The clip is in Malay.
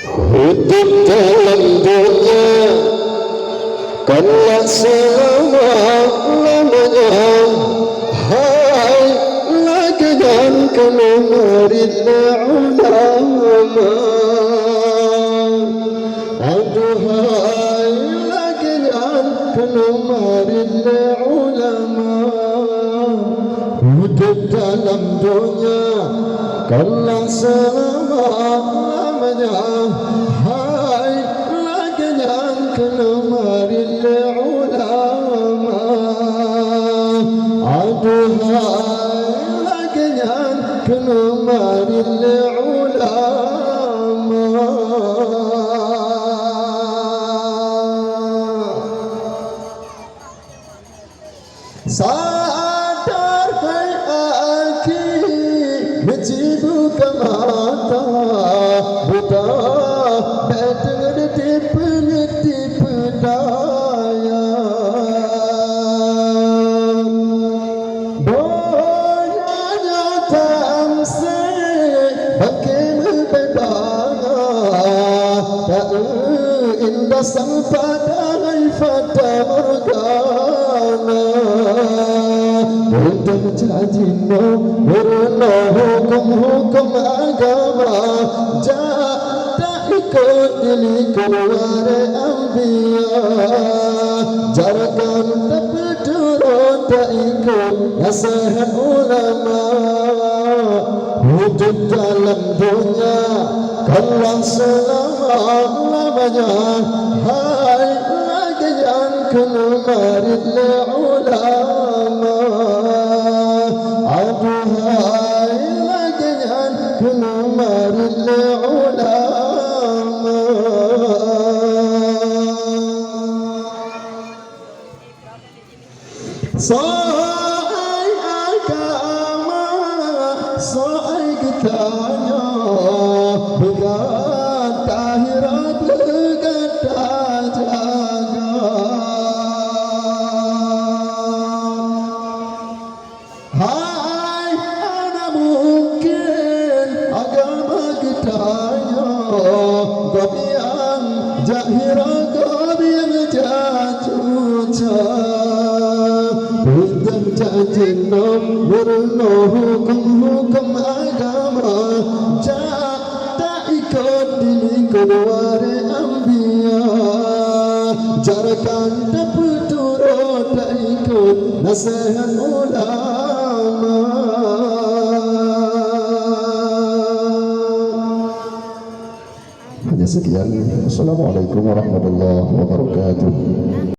hidup dalam dunia karena selama-lamanya. Hai lagian keluarin ulama, aduhai lagian keluarin ulama. Hidup dalam dunia karena selama-lamanya. Hai lagian keluarin ulama, aduhai lagian keluarin ulama. Sadar hai aki mencibu mata buta betul tipe daya boyanya tamse bagai bedanya tak indah sang padai fata morgana. Untuk jajino berno hukum agama, tak ikut dili keluar anbiya. Jarakan tapi turun tak ikut nasihat ulama. Hidup dalam dunia kalau selama-lamanya. Hai lagian keluarin ulama, aduhai lagian keluarin ulama. Soal agama, soal kitanya, bukan akhirat kita jaga. Hai ada mungkin agama kita gobiang jahira gobiang jacuca. Untuk jajino berno hukum agama, tak ikut dili keluar anbiya. Jarakan tapi turun tak ikut nasihat ulama. Hanya sekian. Assalamualaikum warahmatullahi wabarakatuh.